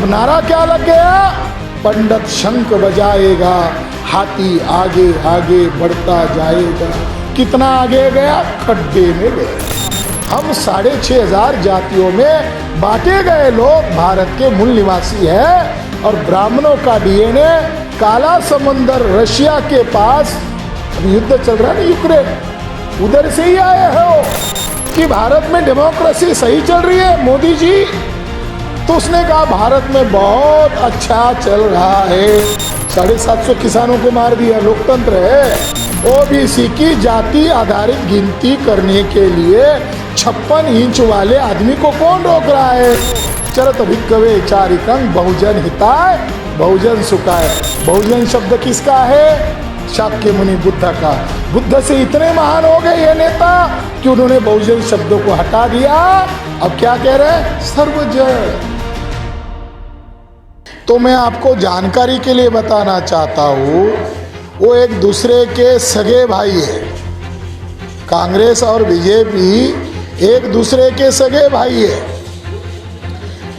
नारा क्या लग गया? पंडित शंख बजाएगा, हाथी आगे आगे बढ़ता जाएगा। कितना आगे गया? खड्डे में गया। हम 6,500 जातियों में बांटे गए लोग भारत के मूल निवासी हैं और ब्राह्मणों का डीएनए काला समंदर रशिया के पास युद्ध चल रहा है ना, यूक्रेन, उधर से ही आए हो कि भारत में डेमोक्रेसी सही चल रही है मोदी जी। तो उसने कहा भारत में बहुत अच्छा चल रहा है। 750 किसानों को मार दिया, लोकतंत्र है। ओबीसी की जाति आधारित गिनती करने के लिए 56 इंच वाले आदमी को कौन रोक रहा है? चरत भिक्खवे चारिकं बहुजन हिताय बहुजन सुखाय। बहुजन शब्द किसका है? शाक्य मुनि बुद्ध का। बुद्ध से इतने महान हो गए ये नेता कि उन्होंने बहुजन शब्दों को हटा दिया। अब क्या कह रहे हैं? सर्वजन। तो मैं आपको जानकारी के लिए बताना चाहता हूँ, वो एक दूसरे के सगे भाई है। कांग्रेस और बीजेपी एक दूसरे के सगे भाई है।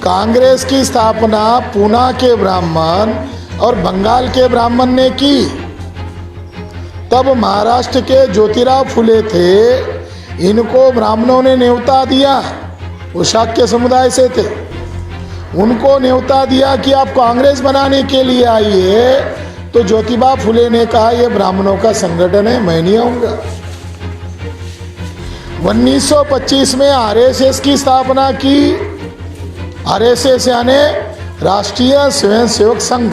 कांग्रेस की स्थापना पूना के ब्राह्मण और बंगाल के ब्राह्मण ने की। तब महाराष्ट्र के ज्योतिराव फुले थे, इनको ब्राह्मणों ने न्योता दिया। वो शाक्य समुदाय से थे, उनको न्योता दिया कि आप कांग्रेस बनाने के लिए आइए। तो ज्योतिबा फुले ने कहा यह ब्राह्मणों का संगठन है, मैं नहीं आऊंगा। 1925 में आरएसएस की स्थापना की। आरएसएस यानी राष्ट्रीय स्वयंसेवक संघ,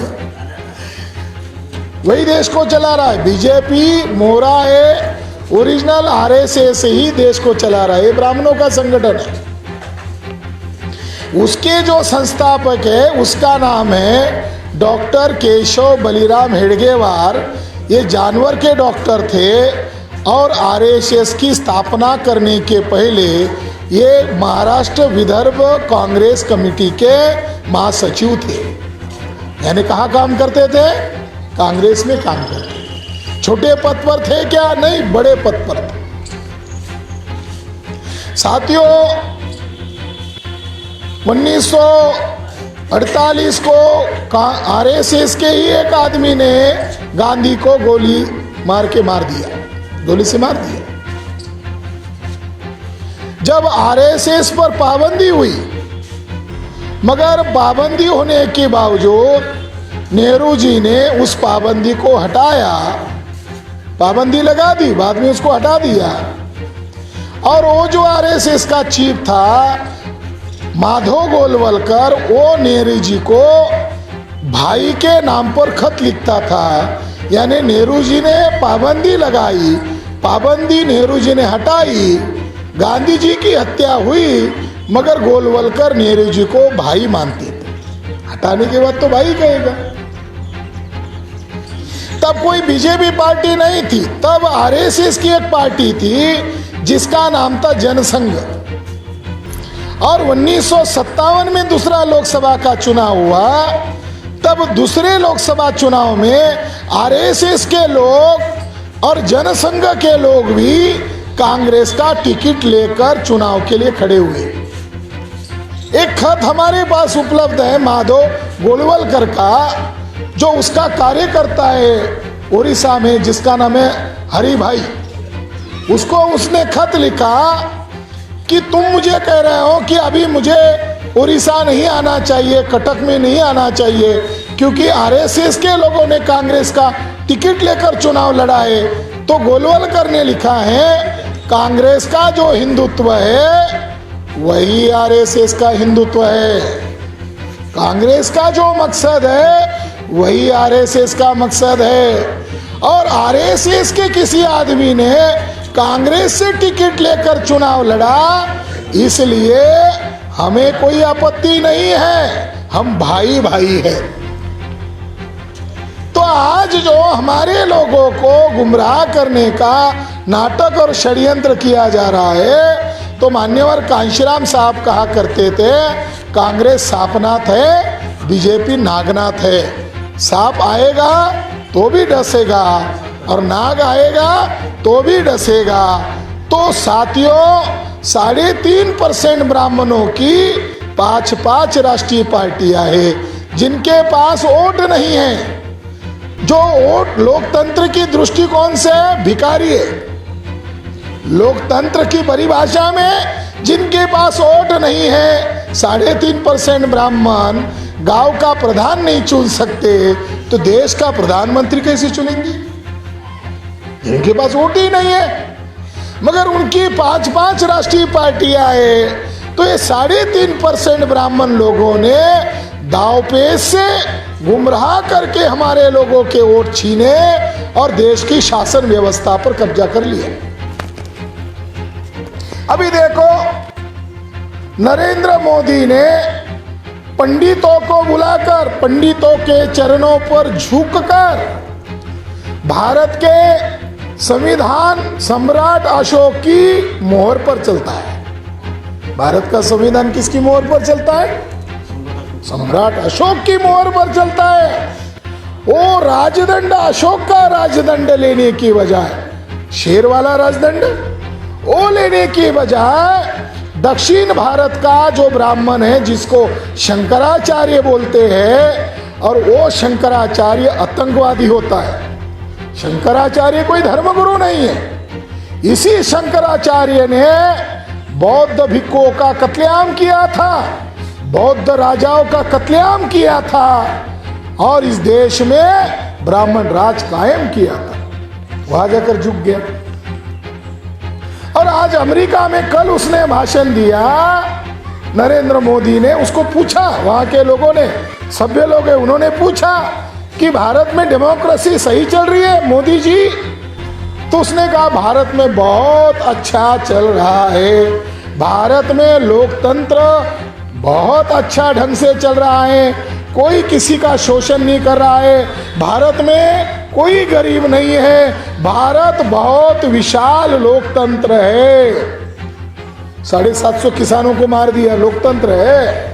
वही देश को चला रहा है। बीजेपी मोरा है, ओरिजिनल आरएसएस ही देश को चला रहा है। ये ब्राह्मणों का संगठन है। उसके जो संस्थापक है उसका नाम है डॉक्टर केशव बलिराम हेडगेवार। ये जानवर के डॉक्टर थे और आरएसएस की स्थापना करने के पहले ये महाराष्ट्र विदर्भ कांग्रेस कमेटी के महासचिव थे। यानी कहाँ काम करते थे? कांग्रेस में काम करते। छोटे पद पर थे क्या? नहीं, बड़े पद पर थे। साथियों, 1948 को आरएसएस के ही एक आदमी ने गांधी को गोली मार दिया, गोली से मार दिया। जब आरएसएस पर पाबंदी हुई, मगर पाबंदी होने के बावजूद नेहरू जी ने उस पाबंदी को हटाया। पाबंदी लगा दी, बाद में उसको हटा दिया। और वो जो आरएसएस का चीफ था माधव गोलवलकर, वो नेहरू जी को भाई के नाम पर खत लिखता था। यानी नेहरू जी ने पाबंदी लगाई, पाबंदी नेहरू जी ने हटाई, गांधी जी की हत्या हुई, मगर गोलवलकर नेहरू जी को भाई मानते थे। हटाने के बाद तो भाई कहेगा। तब कोई बीजेपी पार्टी नहीं थी, तब आरएसएस की एक पार्टी थी जिसका नाम था जनसंघ। और 1957 में दूसरा लोकसभा का चुनाव हुआ। तब दूसरे लोकसभा चुनाव में आरएसएस के लोग और जनसंघ के लोग भी कांग्रेस का टिकट लेकर चुनाव के लिए खड़े हुए। एक खत हमारे पास उपलब्ध है माधव गोलवलकर का, जो उसका कार्यकर्ता है उड़ीसा में, जिसका नाम है हरि भाई। उसको उसने खत लिखा कि तुम मुझे कह रहे हो कि अभी मुझे उड़ीसा नहीं आना चाहिए, कटक में नहीं आना चाहिए, क्योंकि आरएसएस के लोगों ने कांग्रेस का टिकट लेकर चुनाव लड़ा है। तो गोलवलकर ने लिखा है कांग्रेस का जो हिंदुत्व है वही आरएसएस का हिंदुत्व है। कांग्रेस का जो मकसद है वही आरएसएस का मकसद है। और आरएसएस के किसी आदमी ने कांग्रेस से टिकट लेकर चुनाव लड़ा, इसलिए हमें कोई आपत्ति नहीं है, हम भाई भाई हैं। तो आज जो हमारे लोगों को गुमराह करने का नाटक और षड्यंत्र किया जा रहा है, तो मान्यवर कांशीराम साहब कहा करते थे कांग्रेस सांपनाथ है, बीजेपी नागनाथ है। सांप आएगा तो भी डसेगा और नाग आएगा तो भी डसेगा। तो साथियों, 3.5% ब्राह्मणों की 5 राष्ट्रीय पार्टियां हैं जिनके पास वोट नहीं है। जो वोट लोकतंत्र की दृष्टिकोण से भिखारी है। लोकतंत्र की परिभाषा में जिनके पास वोट नहीं है, 3.5% ब्राह्मण गांव का प्रधान नहीं चुन सकते, तो देश का प्रधानमंत्री कैसे चुनेंगे? जिनके पास वोट ही नहीं है। मगर उनकी 5 राष्ट्रीय पार्टियां हैं, तो ये 3.5% ब्राह्मण लोगों ने दांवपेच से गुमराह करके हमारे लोगों के वोट छीने और देश की शासन व्यवस्था पर कब्जा कर लिया। अभी देखो, नरेंद्र मोदी ने पंडितों को बुलाकर, पंडितों के चरणों पर झुककर भारत के संविधान सम्राट अशोक की मोहर पर चलता है। भारत का संविधान किसकी मोहर पर चलता है? सम्राट अशोक की मोहर पर चलता है। वो राजदंड, अशोक का राजदंड लेने की बजाय, शेर वाला राजदंड वो लेने की बजाय दक्षिण भारत का जो ब्राह्मण है, जिसको शंकराचार्य बोलते हैं, और वो शंकराचार्य आतंकवादी होता है। शंकराचार्य कोई धर्मगुरु नहीं है। इसी शंकराचार्य ने बौद्ध भिक्षुओं का कत्लेआम किया था, बौद्ध राजाओं का कत्लेआम किया था, और इस देश में ब्राह्मण राज कायम किया था। वहां जाकर झुक गया। और आज अमेरिका में कल उसने भाषण दिया, नरेंद्र मोदी ने उसको पूछा, वहां के लोगों ने, सभ्य लोग हैं, उन्होंने पूछा कि भारत में डेमोक्रेसी सही चल रही है मोदी जी? तो उसने कहा भारत में बहुत अच्छा चल रहा है, भारत में लोकतंत्र बहुत अच्छा ढंग से चल रहा है, कोई किसी का शोषण नहीं कर रहा है, भारत में कोई गरीब नहीं है, भारत बहुत विशाल लोकतंत्र है। 750 किसानों को मार दिया, लोकतंत्र है,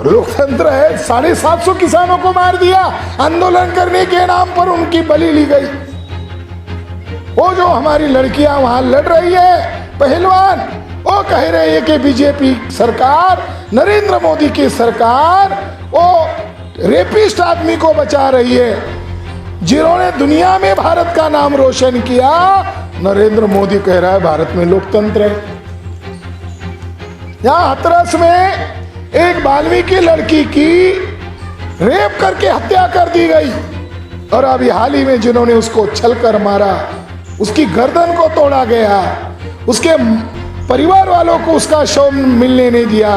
लोकतंत्र है। 750 किसानों को मार दिया, आंदोलन करने के नाम पर उनकी बलि ली गई। वो जो हमारी लड़कियां वहां लड़ रही है, पहलवान, वो कह रहे हैं कि बीजेपी सरकार, नरेंद्र मोदी की सरकार, वो रेपिस्ट आदमी को बचा रही है, जिन्होंने दुनिया में भारत का नाम रोशन किया। नरेंद्र मोदी कह रहा है भारत में लोकतंत्र है। यहां हाथरस में एक वाल्मीकि लड़की की रेप करके हत्या कर दी गई, और अभी हाल ही में जिन्होंने उसको छलकर मारा, उसकी गर्दन को तोड़ा गया, उसके परिवार वालों को उसका शव मिलने नहीं दिया,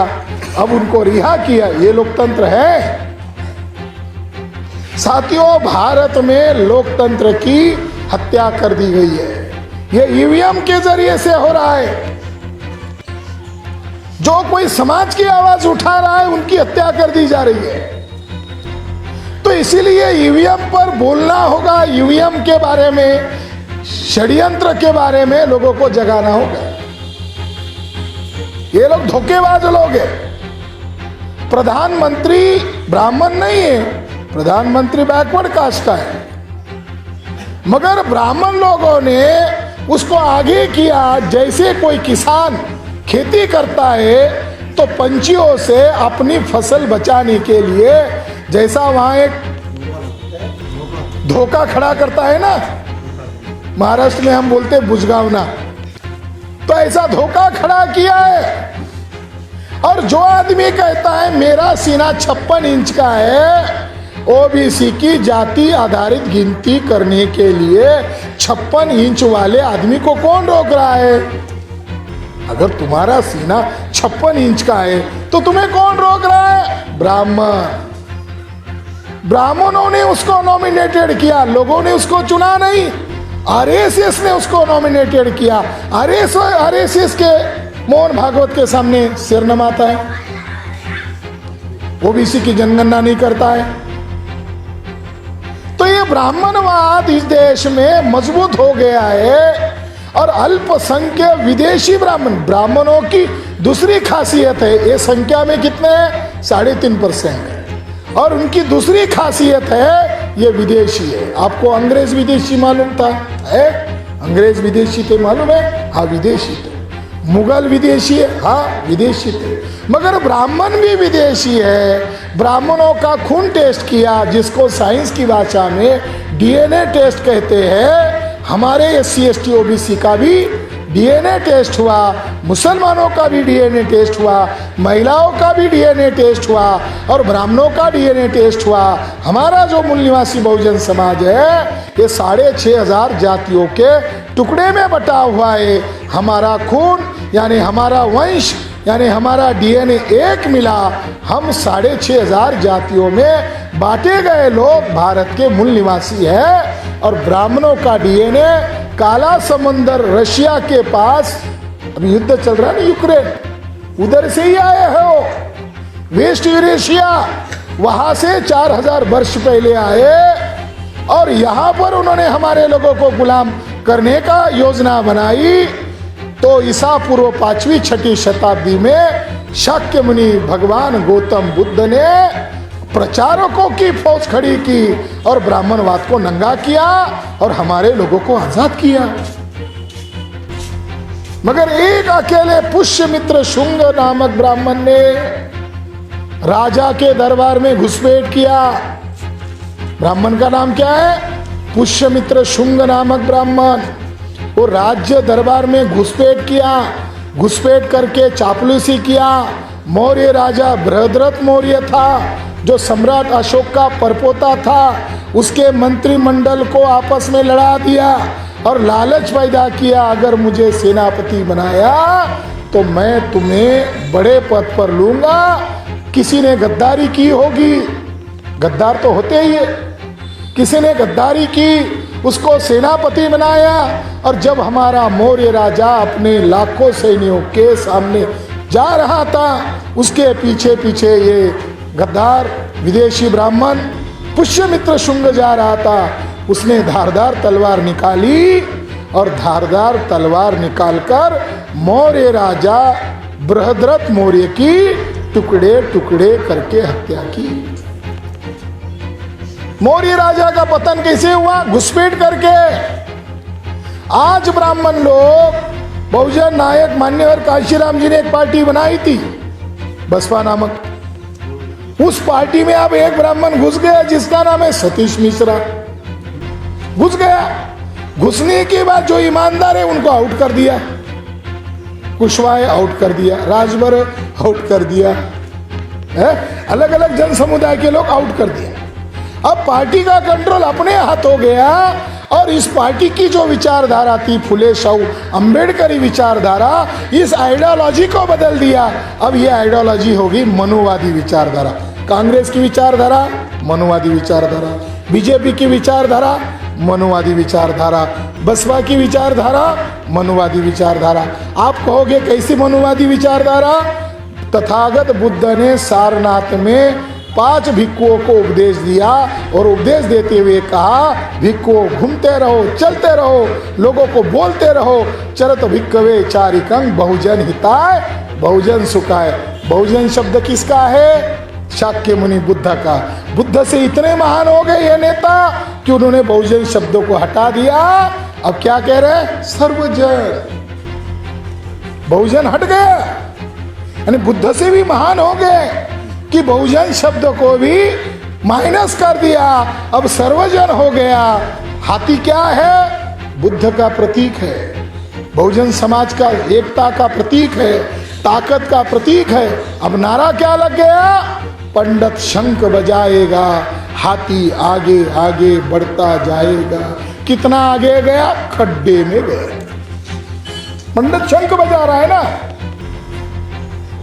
अब उनको रिहा किया। ये लोकतंत्र है? साथियों, भारत में लोकतंत्र की हत्या कर दी गई है। ये ईवीएम के जरिए से हो रहा है। जो कोई समाज की आवाज उठा रहा है, उनकी हत्या कर दी जा रही है। तो इसीलिए ईवीएम पर बोलना होगा, ईवीएम के बारे में, षड्यंत्र के बारे में लोगों को जगाना होगा। ये लोग धोखेबाज लोग हैं। प्रधानमंत्री ब्राह्मण नहीं है, प्रधानमंत्री बैकवर्ड कास्ट का है, मगर ब्राह्मण लोगों ने उसको आगे किया। जैसे कोई किसान खेती करता है तो पंछियों से अपनी फसल बचाने के लिए, जैसा वहां एक धोखा खड़ा करता है ना, महाराष्ट्र में हम बोलते बुजगावना, तो ऐसा धोखा खड़ा किया है। और जो आदमी कहता है मेरा सीना 56 इंच का है, ओबीसी की जाति आधारित गिनती करने के लिए 56 इंच वाले आदमी को कौन रोक रहा है? अगर तुम्हारा सीना 56 इंच का है तो तुम्हें कौन रोक रहा है? ब्राह्मण। ब्राह्मणों ने उसको नॉमिनेटेड किया, लोगों ने उसको चुना नहीं। आरएसएस ने उसको नॉमिनेटेड किया। आरएसएस के मोहन भागवत के सामने सिर नमाता है, ओबीसी की जनगणना नहीं करता है। तो ये ब्राह्मणवाद इस देश में मजबूत हो गया है। और अल्पसंख्यक विदेशी ब्राह्मणों की दूसरी खासियत है, ये संख्या में कितने हैं? 3.5% है। और उनकी दूसरी खासियत है ये विदेशी है। आपको अंग्रेज विदेशी मालूम था? है? अंग्रेज विदेशी थे, मालूम है? हाँ, विदेशी थे। मुगल विदेशी है, हाँ विदेशी थे, मगर ब्राह्मण भी विदेशी है। ब्राह्मणों का खून टेस्ट किया, जिसको साइंस की भाषा में डीएनए टेस्ट कहते हैं। हमारे SC ST OBC का भी डीएनए टेस्ट हुआ, मुसलमानों का भी डीएनए टेस्ट हुआ, महिलाओं का भी डीएनए टेस्ट हुआ और ब्राह्मणों का डीएनए टेस्ट हुआ। हमारा जो मूल निवासी बहुजन समाज है ये 6500 जातियों के टुकड़े में बटा हुआ है। हमारा खून यानी हमारा वंश यानी हमारा डीएनए एक मिला। हम 6500 जातियों में बांटे गए लोग भारत के मूल निवासी है। और ब्राह्मणों का डीएनए काला समंदर रशिया के पास, अभी युद्ध चल रहा है ना यूक्रेन, उधर से ही आए हो, वेस्ट यूरेशिया, वहां से 4000 वर्ष पहले आए और यहां पर उन्होंने हमारे लोगों को गुलाम करने का योजना बनाई। तो ईसा पूर्व 5वीं 6वीं शताब्दी में शाक्य मुनि भगवान गौतम बुद्ध ने प्रचारकों की फौज खड़ी की और ब्राह्मणवाद को नंगा किया और हमारे लोगों को आजाद किया। मगर एक अकेले पुष्यमित्र शुंग नामक ब्राह्मण ने राजा के दरबार में घुसपैठ किया। ब्राह्मण का नाम क्या है? पुष्यमित्र शुंग नामक ब्राह्मण। वो राज्य दरबार में घुसपैठ किया, घुसपैठ करके चापलूसी किया। मौर्य राजा बृहद्रथ मौर्य था जो सम्राट अशोक का परपोता था, उसके मंत्रिमंडल को आपस में लड़ा दिया और लालच पैदा किया, अगर मुझे सेनापति बनाया तो मैं तुम्हें बड़े पद पर लूंगा। किसी ने गद्दारी की होगी, गद्दार तो होते ही है, किसी ने गद्दारी की, उसको सेनापति बनाया। और जब हमारा मौर्य राजा अपने लाखों सैनिकों के सामने जा रहा था, उसके पीछे पीछे ये गद्दार विदेशी ब्राह्मण पुष्यमित्र शुंग जा रहा था। उसने धारदार तलवार निकाली और धारदार तलवार निकालकर मौर्य राजा बृहद्रथ मौर्य की टुकड़े टुकड़े करके हत्या की। मौर्य राजा का पतन कैसे हुआ? घुसपैठ करके। आज ब्राह्मण लोग बहुजन नायक मान्यवर काशीराम जी ने एक पार्टी बनाई थी बसपा नामक, उस पार्टी में अब एक ब्राह्मण घुस गया जिसका नाम है सतीश मिश्रा। घुस गया, घुसने के बाद जो ईमानदार है उनको आउट कर दिया, कुशवाहा आउट कर दिया, राजभर आउट कर दिया, है अलग अलग जन समुदाय के लोग आउट कर दिया। अब पार्टी का कंट्रोल अपने हाथ हो गया और इस पार्टी की जो विचारधारा थी फुले शाहू अंबेडकरी विचारधारा, इस आइडियोलॉजी को बदल दिया। अब ये आइडियोलॉजी होगी मनुवादी विचारधारा। कांग्रेस की विचारधारा मनुवादी विचारधारा, बीजेपी की विचारधारा मनुवादी विचारधारा, बसपा की विचारधारा मनुवादी विचारधारा। आप कहोगे कैसी मनुवादी विचारधारा? तथागत बुद्ध ने सारनाथ में 5 भिक्षुओं को उपदेश दिया और उपदेश देते हुए कहा, भिक्षुओं घूमते रहो, चलते रहो, लोगों को बोलते रहो, चरत भिक्खवे चारिकं बहुजन हिताय बहुजन सुखाय। बहुजन शब्द किसका है? शाक्य मुनि बुद्ध का। बुद्ध से इतने महान हो गए ये नेता कि उन्होंने बहुजन शब्दों को हटा दिया। अब क्या कह रहे हैं? सर्वजन। बहुजन हट गया, यानी बुद्ध से भी महान हो गए कि बहुजन शब्द को भी माइनस कर दिया, अब सर्वजन हो गया। हाथी क्या है? बुद्ध का प्रतीक है, बहुजन समाज का एकता का प्रतीक है, ताकत का प्रतीक है। अब नारा क्या लग गया? पंडित शंख बजाएगा, हाथी आगे आगे बढ़ता जाएगा। कितना आगे गया? खड्डे में गया। पंडित शंख बजा रहा है ना।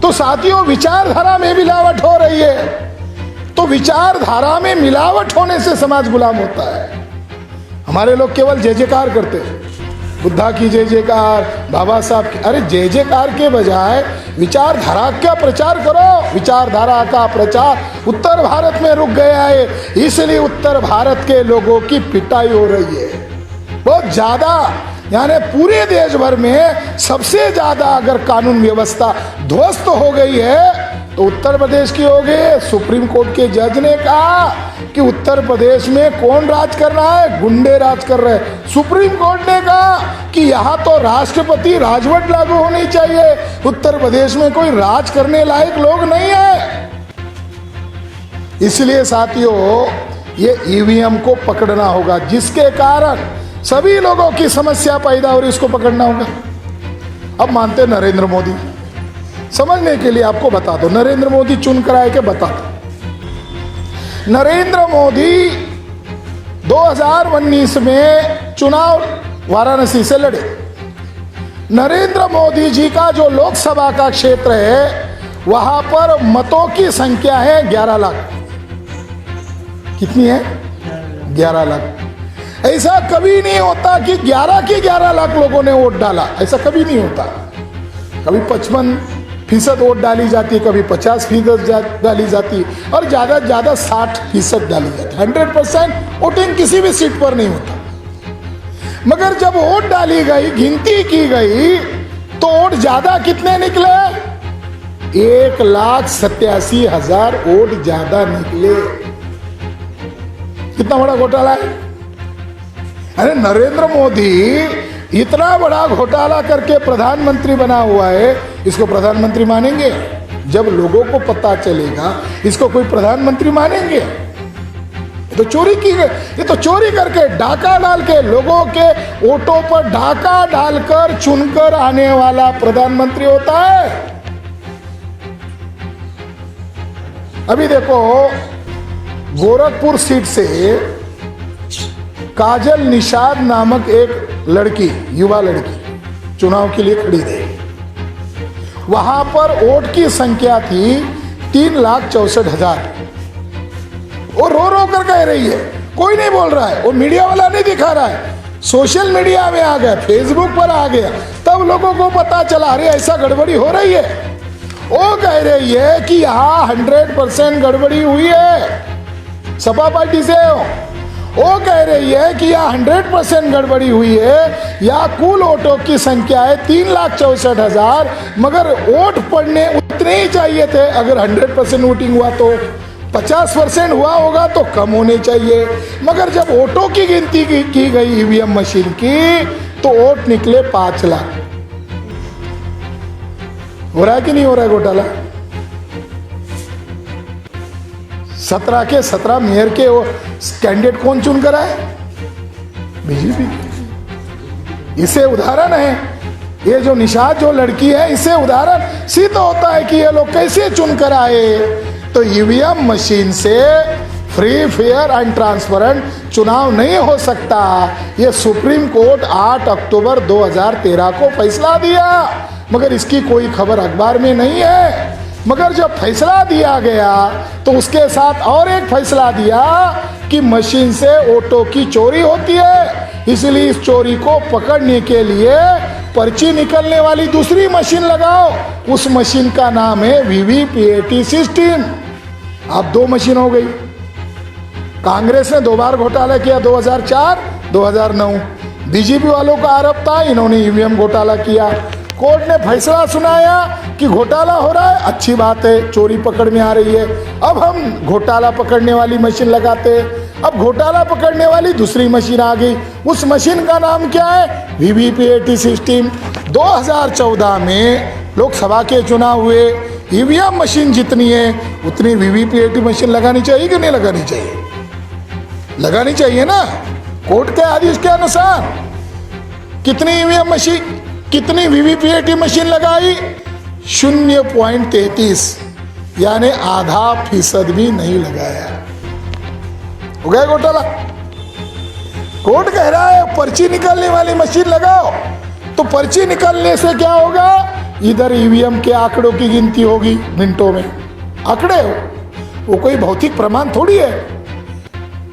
तो साथियों, विचारधारा में मिलावट हो रही है। तो विचारधारा में मिलावट होने से समाज गुलाम होता है। हमारे लोग केवल जय जयकार करते हैं, बुद्धा की जय जयकार, बाबा साहब की। अरे जय जयकार के बजाय विचारधारा का प्रचार करो। विचारधारा का प्रचार उत्तर भारत में रुक गया है, इसलिए उत्तर भारत के लोगों की पिटाई हो रही है बहुत ज्यादा। यानी पूरे देश भर में सबसे ज्यादा अगर कानून व्यवस्था ध्वस्त हो गई है तो उत्तर प्रदेश की हो गई। सुप्रीम कोर्ट के जज ने कहा कि उत्तर प्रदेश में कौन राज कर रहा है, गुंडे राज कर रहे हैं। सुप्रीम कोर्ट ने कहा कि यहाँ तो राष्ट्रपति राजवट लागू होनी चाहिए, उत्तर प्रदेश में कोई राज करने लायक लोग नहीं है। इसलिए साथियों, ये ईवीएम को पकड़ना होगा, जिसके कारण सभी लोगों की समस्या पैदा हो रही, इसको पकड़ना होगा। अब मानते नरेंद्र मोदी, समझने के लिए आपको बता दो, नरेंद्र मोदी चुन कर आए के बता दो। नरेंद्र मोदी 2019 में चुनाव वाराणसी से लड़े। नरेंद्र मोदी जी का जो लोकसभा का क्षेत्र है, वहां पर मतों की संख्या है 11 लाख। कितनी है? 11 लाख। ऐसा कभी नहीं होता कि 11 के 11 लाख लोगों ने वोट डाला, ऐसा कभी नहीं होता। कभी 55% वोट डाली जाती, कभी 50% डाली जाती, और ज्यादा से ज्यादा 60% डाली जाती। 100% वोटिंग किसी भी सीट पर नहीं होता। मगर जब वोट डाली गई, गिनती की गई, तो वोट ज्यादा कितने निकले? 1,87,000 वोट ज्यादा निकले। कितना बड़ा घोटाला है? अरे नरेंद्र मोदी इतना बड़ा घोटाला करके प्रधानमंत्री बना हुआ है, इसको प्रधानमंत्री मानेंगे? जब लोगों को पता चलेगा, इसको कोई प्रधानमंत्री मानेंगे? ये तो चोरी की गई, ये तो चोरी करके डाका डाल के लोगों के वोटों पर डाका डालकर चुनकर आने वाला प्रधानमंत्री होता है। अभी देखो, गोरखपुर सीट से काजल निषाद नामक एक लड़की, युवा लड़की, चुनाव के लिए खड़ी रही। वहां पर वोट की संख्या थी 3,64,000। वो रो रो कर कह रही है, कोई नहीं बोल रहा है, वो मीडिया वाला नहीं दिखा रहा है, सोशल मीडिया में आ गया, फेसबुक पर आ गया, तब लोगों को पता चला अरे ऐसा गड़बड़ी हो रही है। वो कह रही है कि यहाँ 100% गड़बड़ी हुई है, सपा पार्टी से हो। वो कह रही है कि यहाँ 100% गड़बड़ी हुई है, या कुल वोटों की संख्या है 3,64,000, मगर वोट पड़ने उतने ही चाहिए थे। अगर 100% वोटिंग हुआ तो 50% हुआ होगा तो कम होने चाहिए। मगर जब वोटों की गिनती की गई ईवीएम मशीन की, तो वोट निकले 5 लाख। हो रहा है कि नहीं हो रहा है घोटाला? 17 के 17 मेयर के वो कैंडिडेट कौन चुन कर आए? बीजेपी। इसे उदाहरण है, ये जो निषाद जो लड़की है, इसे उदाहरण सिद्ध होता है कि ये लोग कैसे चुन कर आए। तो ईवीएम मशीन से फ्री, फेयर एंड ट्रांसपेरेंट चुनाव नहीं हो सकता। ये सुप्रीम कोर्ट 8 अक्टूबर 2013 को फैसला दिया, मगर इसकी कोई खबर अखबार में नहीं है। मगर जब फैसला दिया गया तो उसके साथ और एक फैसला दिया कि मशीन से वोटों की चोरी होती है, इसलिए इस चोरी को पकड़ने के लिए पर्ची निकलने वाली दूसरी मशीन लगाओ। उस मशीन का नाम है वीवीपीएटी सिस्टम। अब 2 मशीन हो गई। कांग्रेस ने 2 बार घोटाला किया, 2004, 2009। बीजेपी वालों का आरोप था इन्होंने ईवीएम घोटाला किया। कोर्ट ने फैसला सुनाया कि घोटाला हो रहा है, अच्छी बात है, चोरी पकड़ में आ रही है, अब हम घोटाला पकड़ने वाली मशीन लगाते। अब घोटाला पकड़ने वाली दूसरी मशीन आ गई। उस मशीन का नाम क्या है? VVPAT system. 2014 में लोकसभा के चुनाव हुए, ईवीएम मशीन जितनी है उतनी वीवीपीएटी मशीन लगानी चाहिए कि नहीं लगानी चाहिए? लगानी चाहिए ना। कोर्ट के आदेश के अनुसार कितनी ईवीएम मशीन, कितनी वीवीपीएटी मशीन लगाई? 0.33, यानी ½ भी नहीं लगाया। हो गया घोटाला। कोर्ट कह रहा है पर्ची निकालने वाली मशीन लगाओ। तो पर्ची निकालने से क्या होगा? इधर ईवीएम के आंकड़ों की गिनती होगी मिनटों में। आंकड़े हो, वो कोई भौतिक प्रमाण थोड़ी है।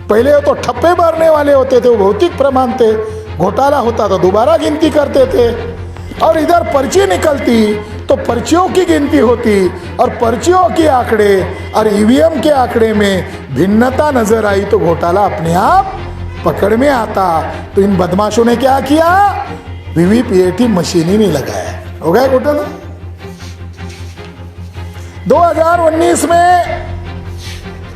पहले तो ठप्पे मारने वाले होते थे, वो भौतिक प्रमाण थे। घोटाला होता तो दोबारा गिनती करते थे। और इधर पर्ची निकलती तो पर्चियों की गिनती होती, और पर्चियों के आंकड़े और ईवीएम के आंकड़े में भिन्नता नजर आई तो घोटाला अपने आप पकड़ में आता। तो इन बदमाशों ने क्या किया? वीवीपीएटी मशीन ही नहीं लगाया। हो गया घोटाला। 2019 में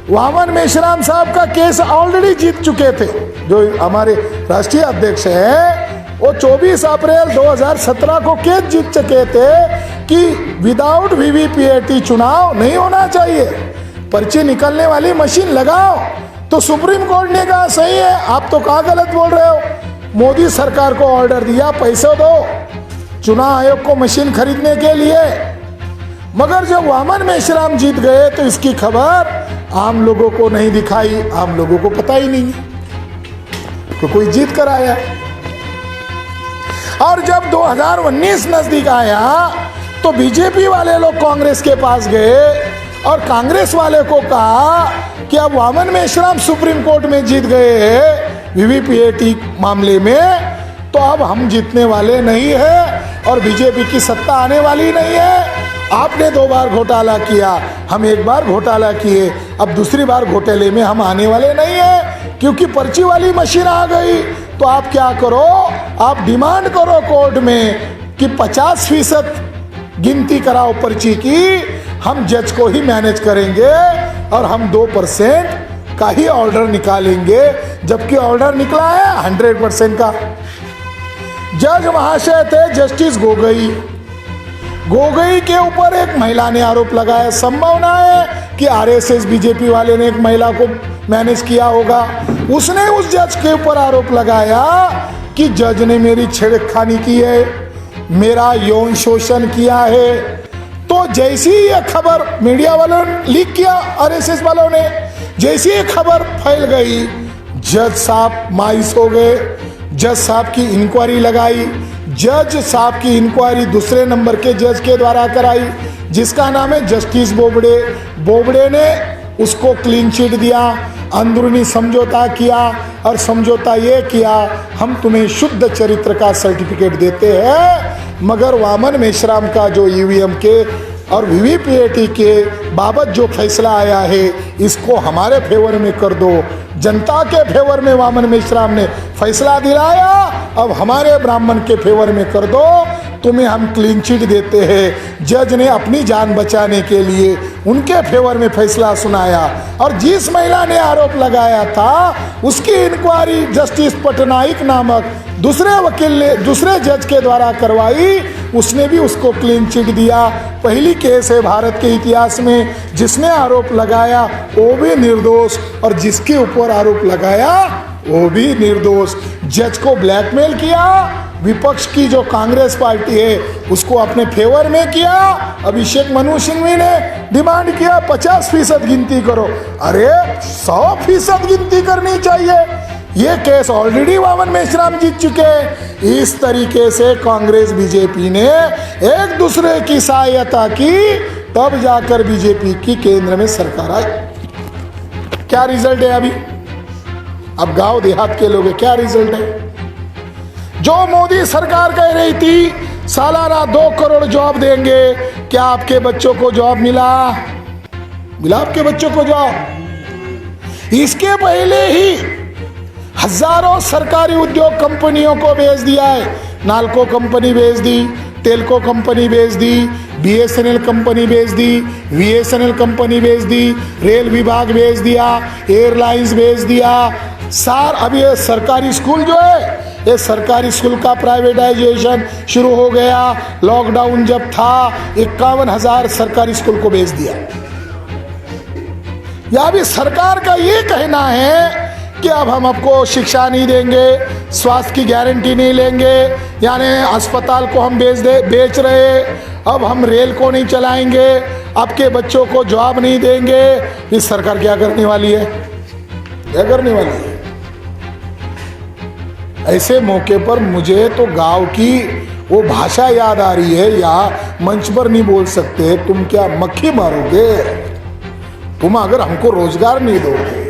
वामन मेश्राम साहब का केस ऑलरेडी जीत चुके थे। जो हमारे राष्ट्रीय अध्यक्ष हैं वो 24 अप्रैल 2017 को केस जीत चुके थे कि विदाउट वीवीपीएटी चुनाव नहीं होना चाहिए, पर्ची निकलने वाली मशीन लगाओ। तो सुप्रीम कोर्ट ने कहा सही है, आप तो कहाँ गलत बोल रहे हो। मोदी सरकार को ऑर्डर दिया पैसे दो चुनाव आयोग को मशीन खरीदने के लिए। मगर जब वामन मेश्राम जीत गए तो इसकी खबर आम लोगों को नहीं दिखाई, आम लोगों को पता ही नहीं तो कोई जीत कर आया। और जब 2019 नजदीक आया तो बीजेपी वाले लोग कांग्रेस के पास गए और कांग्रेस वाले को कहा कि अब वामन मेश्राम सुप्रीम कोर्ट में जीत गए हैं वीवीपीएटी मामले में, तो अब हम जीतने वाले नहीं है और बीजेपी की सत्ता आने वाली नहीं है। आपने 2 बार घोटाला किया, हम 1 बार घोटाला किए, अब दूसरी बार घोटाले में हम आने वाले नहीं है क्योंकि पर्ची वाली मशीन आ गई। तो आप क्या करो, आप डिमांड करो कोर्ट में कि 50% गिनती कराओ पर्ची की, हम जज को ही मैनेज करेंगे और हम 2% का ही ऑर्डर निकालेंगे, जबकि ऑर्डर निकला है 100% का। जज महाशय थे जस्टिस गोगोई। गोगोई के ऊपर एक महिला ने आरोप लगाया। संभावना है कि आरएसएस बीजेपी वाले ने एक महिला को मैनेज किया होगा। उसने उस जज के ऊपर आरोप लगाया कि जज ने मेरी छेड़खानी की है, मेरा यौन शोषण किया है। तो जैसी ये खबर मीडिया वालों ने लीक किया, आरएसएस वालों ने, जैसी ये खबर फैल गई, जज साहब मायूस हो गए। जज साहब की इंक्वायरी लगाई। जज साहब की इंक्वायरी दूसरे नंबर के जज के द्वारा कराई जिसका नाम है जस्टिस बोबड़े। बोबड़े ने उसको क्लीन चिट दिया, अंदरूनी समझौता किया और समझौता ये किया हम तुम्हें शुद्ध चरित्र का सर्टिफिकेट देते हैं, मगर वामन मेश्राम का जो ईवीएम के और वीवीपीएटी के बाबत जो फैसला आया है इसको हमारे फेवर में कर दो। जनता के फेवर में वामन मेश्राम ने फैसला दिलाया, अब हमारे ब्राह्मण के फेवर में कर दो, तुम्हें हम क्लीन चिट देते हैं। जज ने अपनी जान बचाने के लिए उनके फेवर में फैसला सुनाया और जिस महिला ने आरोप लगाया था उसकी इंक्वायरी जस्टिस पटनायक नामक दूसरे वकील ने दूसरे जज के द्वारा करवाई, उसने भी उसको क्लीन चिट दिया। पहली केस है भारत के इतिहास में जिसने आरोप लगाया वो भी निर्दोष और जिसके ऊपर आरोप लगाया वो भी निर्दोष। जज को ब्लैकमेल किया, विपक्ष की जो कांग्रेस पार्टी है उसको अपने फेवर में किया। अभिषेक मनु सिंघवी ने डिमांड किया 50% गिनती करो, अरे 100% गिनती करनी चाहिए। ये केस ऑलरेडी वामन मेश्राम जीत चुके हैं। इस तरीके से कांग्रेस बीजेपी ने एक दूसरे की सहायता की, तब जाकर बीजेपी की केंद्र में सरकार आई। क्या रिजल्ट है अभी? अब गांव देहात के लोग क्या रिजल्ट है? जो मोदी सरकार कह रही थी सालाना 2 करोड़ जॉब देंगे, क्या आपके बच्चों को जॉब मिला? मिला आपके बच्चों को जॉब? इसके पहले ही हजारों सरकारी उद्योग कंपनियों को बेच दिया है। नालको कंपनी बेच दी, टेलको कंपनी बेच दी, बीएसएनएल कंपनी बेच दी, वीएसएनएल कंपनी बेच दी, रेल विभाग बेच दिया, एयरलाइंस बेच दिया। अभी ये सरकारी स्कूल जो है, ये सरकारी स्कूल का प्राइवेटाइजेशन शुरू हो गया। लॉकडाउन जब था 51,000 सरकारी स्कूल को बेच दिया। या भी सरकार का ये कहना है कि अब हम आपको शिक्षा नहीं देंगे, स्वास्थ्य की गारंटी नहीं लेंगे, यानी अस्पताल को हम बेच रहे, अब हम रेल को नहीं चलाएंगे, आपके बच्चों को जॉब नहीं देंगे। इस सरकार क्या करने वाली है? क्या करने वाली है? ऐसे मौके पर मुझे तो गांव की वो भाषा याद आ रही है, या मंच पर नहीं बोल सकते, तुम क्या मक्खी मारोगे? तुम अगर हमको रोजगार नहीं दोगे,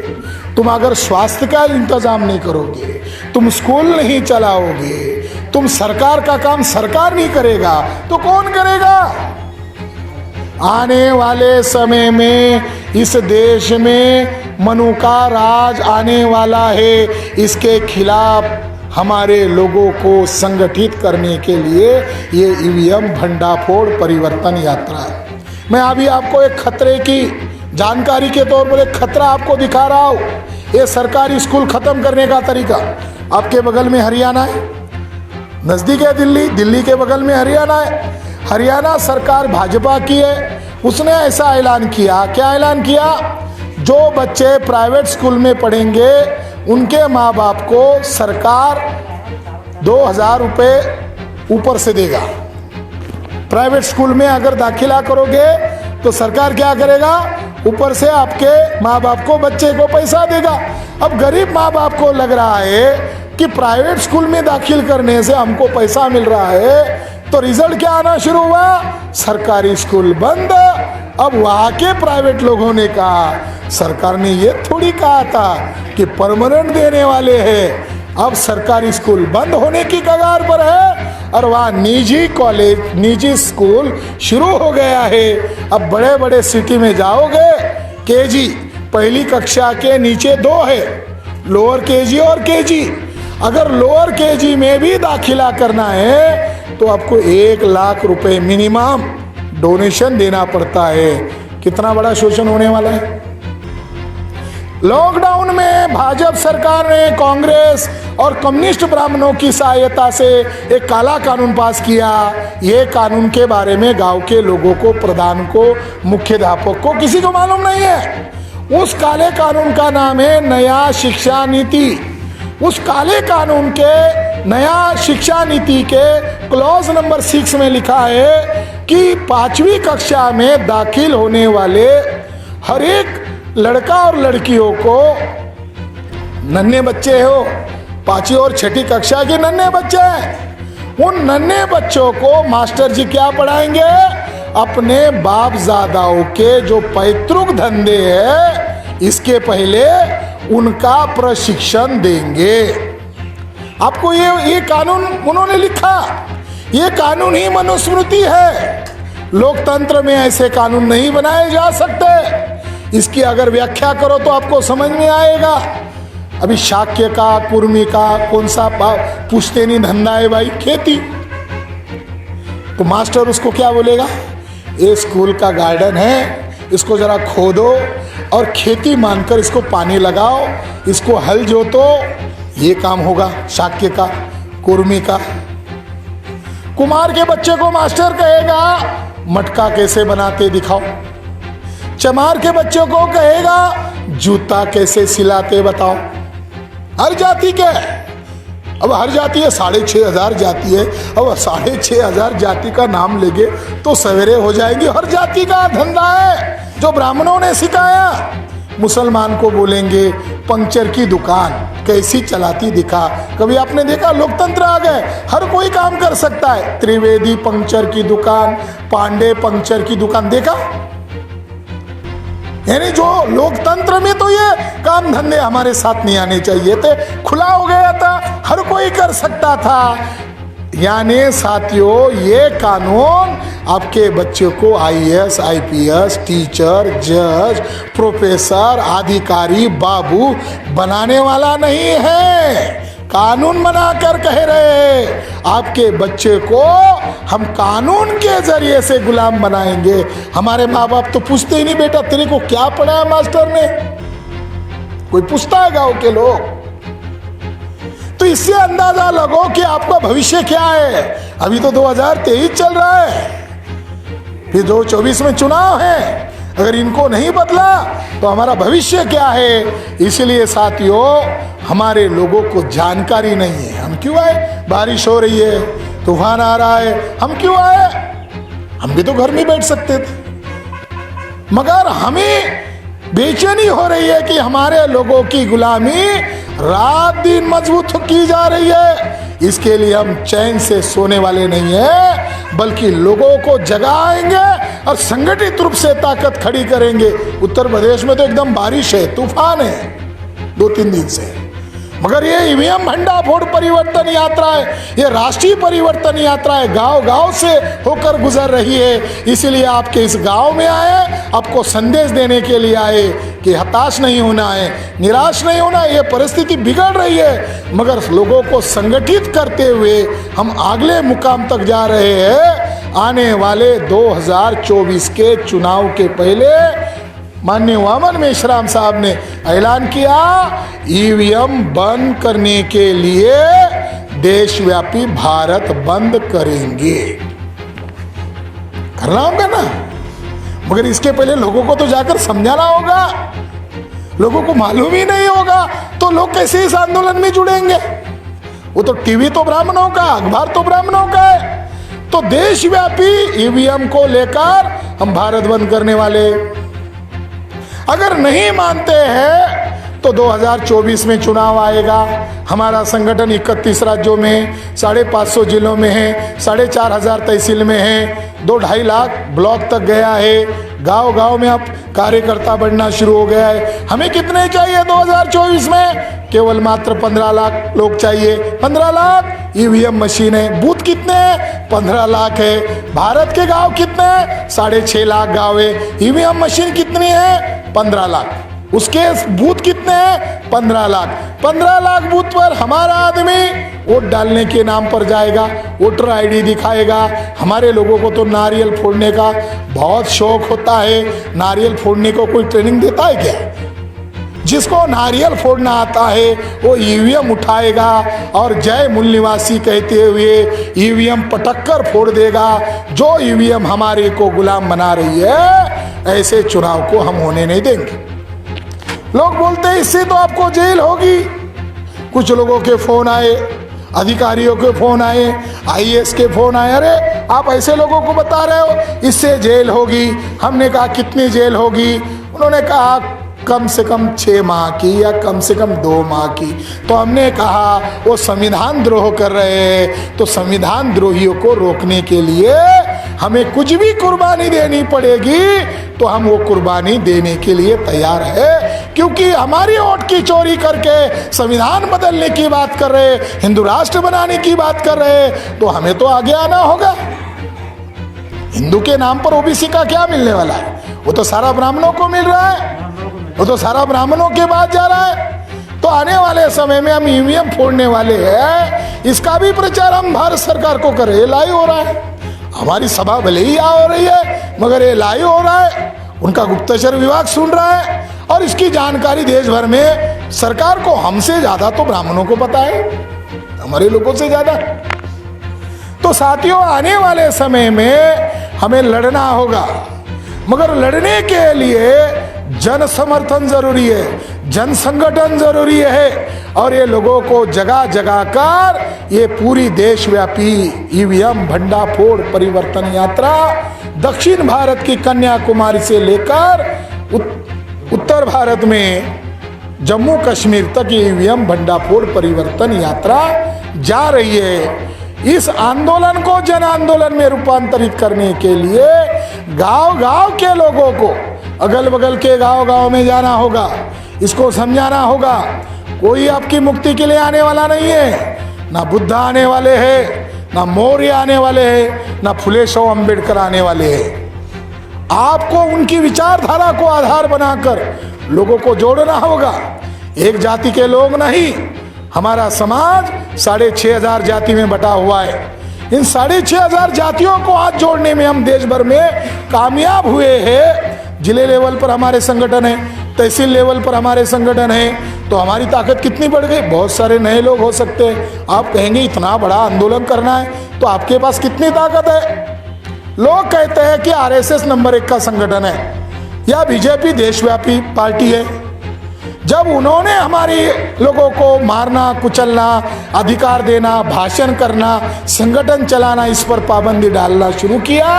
तुम अगर स्वास्थ्य का इंतजाम नहीं करोगे, तुम स्कूल नहीं चलाओगे, तुम सरकार का काम सरकार नहीं करेगा तो कौन करेगा? आने वाले समय में इस देश में मनु का राज आने वाला है। इसके खिलाफ हमारे लोगों को संगठित करने के लिए ये ईवीएम भंडाफोड़ परिवर्तन यात्रा है। मैं अभी आपको एक खतरे की जानकारी के तौर पर एक खतरा आपको दिखा रहा हूँ। ये सरकारी स्कूल खत्म करने का तरीका। आपके बगल में हरियाणा है, नजदीक है दिल्ली, दिल्ली के बगल में हरियाणा है। हरियाणा सरकार भाजपा की है, उसने ऐसा ऐलान किया। क्या ऐलान किया? जो बच्चे प्राइवेट स्कूल में पढ़ेंगे उनके माँ बाप को सरकार 2000 रुपये ऊपर से देगा। प्राइवेट स्कूल में अगर दाखिला करोगे तो सरकार क्या करेगा? ऊपर से आपके माँ बाप को, बच्चे को पैसा देगा। अब गरीब माँ बाप को लग रहा है कि प्राइवेट स्कूल में दाखिल करने से हमको पैसा मिल रहा है, तो रिजल्ट क्या आना शुरू हुआ? सरकारी स्कूल बंद। अब वहां के प्राइवेट लोगों ने कहा, सरकार ने ये थोड़ी कहा था कि परमानेंट देने वाले हैं। अब सरकारी स्कूल बंद होने की कगार पर है और वहाँ निजी कॉलेज, निजी स्कूल शुरू हो गया है। अब बड़े बड़े सिटी में जाओगे, केजी पहली कक्षा के नीचे 2 है, लोअर केजी और केजी। अगर लोअर केजी में भी दाखिला करना है तो आपको 1 लाख रुपए मिनिमम डोनेशन देना पड़ता है। कितना बड़ा शोषण होने वाला है। लॉकडाउन में भाजपा सरकार ने कांग्रेस और कम्युनिस्ट ब्राह्मणों की सहायता से एक काला कानून पास किया। ये कानून के बारे में गांव के लोगों को, प्रधान को, मुख्याध्यापक को किसी को मालूम नहीं है। उस काले कानून का नाम है नया शिक्षा नीति। उस काले कानून के नया शिक्षा नीति के क्लॉज नंबर 6 में लिखा है कि 5वीं कक्षा में दाखिल होने वाले हर एक लड़का और लड़कियों को, नन्हे बच्चे हो, 5वीं और 6ठी कक्षा के नन्हे बच्चे हैं, उन नन्हे बच्चों को मास्टर जी क्या पढ़ाएंगे? अपने बाप दादाओं के जो पैतृक धंधे हैं, इसके पहले उनका प्रशिक्षण देंगे। आपको ये कानून उन्होंने लिखा। ये कानून ही मनुस्मृति है। लोकतंत्र में ऐसे कानून नहीं बनाए जा सकते। इसकी अगर व्याख्या करो तो आपको समझ में आएगा। अभी शाक्य का, कुर्मी का कौन सा पुश्तैनी धंधा है भाई? खेती। तो मास्टर उसको क्या बोलेगा? ये स्कूल का गार्डन है, इसको जरा खोदो और खेती मानकर इसको पानी लगाओ, इसको हल जोतो। ये काम होगा शाक्य का, कुर्मी का। कुमार के बच्चे को मास्टर कहेगा मटका कैसे बनाते दिखाओ। चमार के बच्चों को कहेगा जूता कैसे सिलाते बताओ। हर जाति के, अब हर जाति है, 6500 जाति है। अब 6500 जाति का नाम लेंगे तो सवेरे हो जाएंगे। हर जाति का धंधा है जो ब्राह्मणों ने सिखाया। मुसलमान को बोलेंगे पंक्चर की दुकान कैसी चलाती दिखा। कभी आपने देखा? लोकतंत्र आ गए, हर कोई काम कर सकता है। त्रिवेदी पंक्चर की दुकान, पांडे पंक्चर की दुकान, देखा? यानी जो लोकतंत्र में तो ये काम धंधे हमारे साथ नहीं आने चाहिए थे, खुला हो गया था, हर कोई कर सकता था। यानी साथियों, ये कानून आपके बच्चों को IAS, IPS, टीचर, जज, प्रोफेसर, अधिकारी, बाबू बनाने वाला नहीं है। कानून बनाकर कह रहे आपके बच्चे को हम कानून के जरिए से गुलाम बनाएंगे। हमारे माँ बाप तो पूछते ही नहीं, बेटा तेरे को क्या पढ़ाया मास्टर ने? कोई पूछता है गांव के लोग? तो इससे अंदाजा लगो कि आपका भविष्य क्या है। अभी तो 2023 चल रहा है, फिर 2024 में चुनाव है। अगर इनको नहीं बदला तो हमारा भविष्य क्या है? इसलिए साथियों, हमारे लोगों को जानकारी नहीं है। हम क्यों आए? बारिश हो रही है, तूफान आ रहा है, हम क्यों आए? हम भी तो घर में बैठ सकते थे। मगर हमें बेचैनी हो रही है कि हमारे लोगों की गुलामी रात दिन मजबूत की जा रही है। इसके लिए हम चैन से सोने वाले नहीं है, बल्कि लोगों को जगाएंगे और संगठित रूप से ताकत खड़ी करेंगे। उत्तर प्रदेश में तो एकदम बारिश है, तूफान है 2-3 दिन से। मगर ये ईवीएम भंडाफोड़ परिवर्तन यात्रा है, ये राष्ट्रीय परिवर्तन यात्रा है, गांव गांव से होकर गुजर रही है। इसलिए आपके इस गांव में आए, आपको संदेश देने के लिए आए कि हताश नहीं होना है, निराश नहीं होना है। ये परिस्थिति बिगड़ रही है, मगर लोगों को संगठित करते हुए हम अगले मुकाम तक जा रहे हैं। आने वाले 2024 के चुनाव के पहले माननीय वामन मेश्राम साहब ने ऐलान किया, ईवीएम बंद करने के लिए देशव्यापी भारत बंद करेंगे। करना होगा ना, मगर इसके पहले लोगों को तो जाकर समझाना होगा। लोगों को मालूम ही नहीं होगा तो लोग कैसे इस आंदोलन में जुड़ेंगे? वो तो टीवी तो ब्राह्मणों का, अखबार तो ब्राह्मणों का है। तो देशव्यापी ईवीएम को लेकर हम भारत बंद करने वाले। अगर नहीं मानते हैं तो 2024 में चुनाव आएगा। हमारा संगठन 31 राज्यों में 550 जिलों में है, 4,500 तहसील में है, 2-2.5 लाख ब्लॉक तक गया है। गांव गांव में अब कार्यकर्ता बढ़ना शुरू हो गया है। हमें कितने चाहिए 2024 में? केवल मात्र 15 लाख लोग चाहिए। 15 लाख ईवीएम मशीन है। बूथ कितने हैं? 15 लाख है। भारत के गांव कितने हैं? 6.5 लाख गांव है। ईवीएम मशीन कितनी है? 15 लाख। उसके बूथ कितने हैं? 15 लाख। 15 लाख बूथ पर हमारा आदमी वोट डालने के नाम पर जाएगा, वोटर आईडी दिखाएगा। हमारे लोगों को तो नारियल फोड़ने का बहुत शौक होता है। नारियल फोड़ने को कोई ट्रेनिंग देता है क्या? जिसको नारियल फोड़ना आता है वो ईवीएम उठाएगा और जय मूल निवासी कहते हुए ईवीएम पटक कर फोड़ देगा। जो ईवीएम हमारे को गुलाम बना रही है, ऐसे चुनाव को हम होने नहीं देंगे। लोग बोलते हैं इससे तो आपको जेल होगी। कुछ लोगों के फोन आए, अधिकारियों के फोन आए, आईएएस के फोन आए, अरे आप ऐसे लोगों को बता रहे हो इससे जेल होगी। हमने कहा कितनी जेल होगी? उन्होंने कहा कम से कम 6 माह की या कम से कम 2 माह की। तो हमने कहा वो संविधान द्रोह कर रहे हैं, तो संविधान द्रोहियों को रोकने के लिए हमें कुछ भी कुर्बानी देनी पड़ेगी तो हम वो कुर्बानी देने के लिए तैयार है। क्योंकि हमारी वोट की चोरी करके संविधान बदलने की बात कर रहे, हिंदू राष्ट्र बनाने की बात कर रहे, तो हमें तो आगे आना होगा। हिंदू के नाम पर ओबीसी का क्या मिलने वाला है? वो तो सारा ब्राह्मणों को मिल रहा है, वो तो सारा ब्राह्मणों के बाद जा रहा है। तो आने वाले समय में हम ईवीएम फोड़ने वाले हैं, इसका भी प्रचार हम भारत सरकार को कर रहे हैं। लाइव हो रहा है, हमारी सभा भले ही यहाँ हो रही है मगर ये लाइव हो रहा है, उनका गुप्तचर विभाग सुन रहा है और इसकी जानकारी देश भर में सरकार को हमसे ज्यादा तो ब्राह्मणों को पता है, हमारे लोगों से ज्यादा। तो साथियों, आने वाले समय में हमें लड़ना होगा, मगर लड़ने के लिए जन समर्थन जरूरी है, जन संगठन जरूरी है। और ये लोगों को जगह जगह कर ये पूरी देशव्यापी ईवीएम भंडाफोड़ परिवर्तन यात्रा दक्षिण भारत की कन्याकुमारी से लेकर उत्तर भारत में जम्मू कश्मीर तक ईवीएम भंडाफोड़ परिवर्तन यात्रा जा रही है। इस आंदोलन को जन आंदोलन में रूपांतरित करने के लिए गांव गांव के लोगों को, अगल बगल के गांव गांव में जाना होगा, इसको समझाना होगा। कोई आपकी मुक्ति के लिए आने वाला नहीं है, ना बुद्धा आने वाले हैं, ना मौर्य आने वाले हैं, ना फुले शाह अम्बेडकर आने वाले हैं। आपको उनकी विचारधारा को आधार बनाकर लोगों को जोड़ना होगा, एक जाति के लोग नहीं। हमारा समाज 6,500 जाति में बटा हुआ है। इन 6,500 जातियों को हाथ जोड़ने में हम देश भर में कामयाब हुए हैं। जिले लेवल पर हमारे संगठन है, तहसील लेवल पर हमारे संगठन है, तो हमारी ताकत कितनी बढ़ गई। बहुत सारे नए लोग हो सकते हैं। आप कहेंगे इतना बड़ा आंदोलन करना है तो आपके पास कितनी ताकत है? लोग कहते हैं कि आरएसएस नंबर 1 का संगठन है या बीजेपी देशव्यापी पार्टी है। जब उन्होंने हमारे लोगों को मारना, कुचलना, अधिकार देना, भाषण करना, संगठन चलाना, इस पर पाबंदी डालना शुरू किया,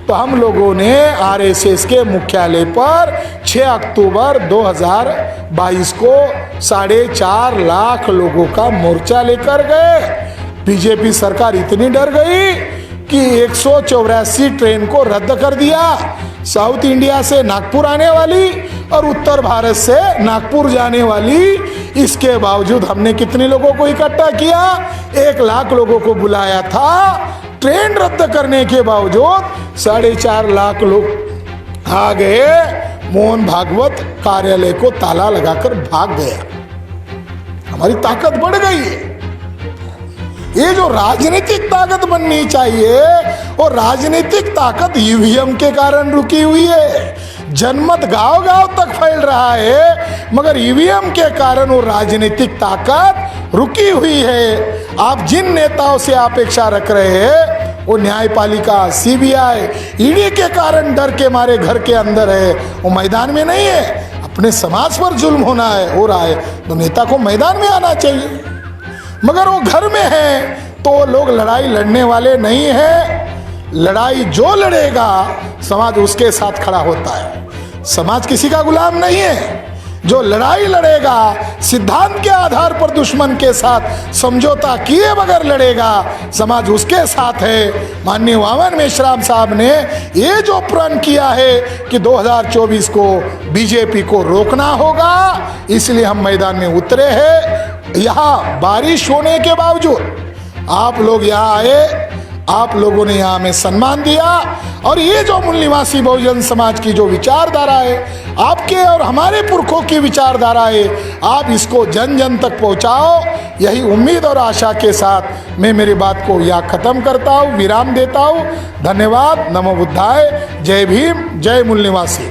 तो हम लोगों ने आरएसएस के मुख्यालय पर 6 अक्टूबर 2022 को 4.5 लाख लोगों का मोर्चा लेकर गए। बीजेपी सरकार इतनी डर गई कि 184 ट्रेन को रद्द कर दिया। साउथ इंडिया से नागपुर आने वाली और उत्तर भारत से नागपुर जाने वाली। इसके बावजूद हमने कितने लोगों को इकट्ठा किया? 1 लाख लोगों को बुलाया था। ट्रेन रद्द करने के बावजूद 4.5 लाख लोग आ गए। मोहन भागवत कार्यालय को ताला लगाकर भाग गया। हमारी ताकत बढ़ गई है। ये जो राजनीतिक ताकत बननी चाहिए वो राजनीतिक ताकत ईवीएम के कारण रुकी हुई है। जनमत गांव गांव तक फैल रहा है, मगर ईवीएम के कारण वो राजनीतिक ताकत रुकी हुई है। आप जिन नेताओं से अपेक्षा रख रहे हैं वो न्यायपालिका, सीबीआई, ईडी के कारण डर के मारे घर के अंदर है, वो मैदान में नहीं है। अपने समाज पर जुल्म हो रहा है तो नेता को मैदान में आना चाहिए, मगर वो घर में है तो लोग लड़ाई लड़ने वाले नहीं है। लड़ाई जो लड़ेगा समाज उसके साथ खड़ा होता है। समाज किसी का गुलाम नहीं है। जो लड़ाई लड़ेगा सिद्धांत के आधार पर दुश्मन के साथ समझौता किए बगैर लड़ेगा, समाज उसके साथ है। माननीय वामन मेश्राम साहब ने ये जो प्रण किया है कि 2024 को बीजेपी को रोकना होगा, इसलिए हम मैदान में उतरे हैं। यहाँ बारिश होने के बावजूद आप लोग यहाँ आए, आप लोगों ने यहाँ हमें सम्मान दिया, और ये जो मूल निवासी बहुजन समाज की जो विचारधारा है, आपके और हमारे पुरखों की विचारधारा है, आप इसको जन जन तक पहुँचाओ। यही उम्मीद और आशा के साथ मैं मेरी बात को यहाँ खत्म करता हूँ, विराम देता हूँ। धन्यवाद। नमो बुद्धाय। जय भीम, जय मूल निवासी।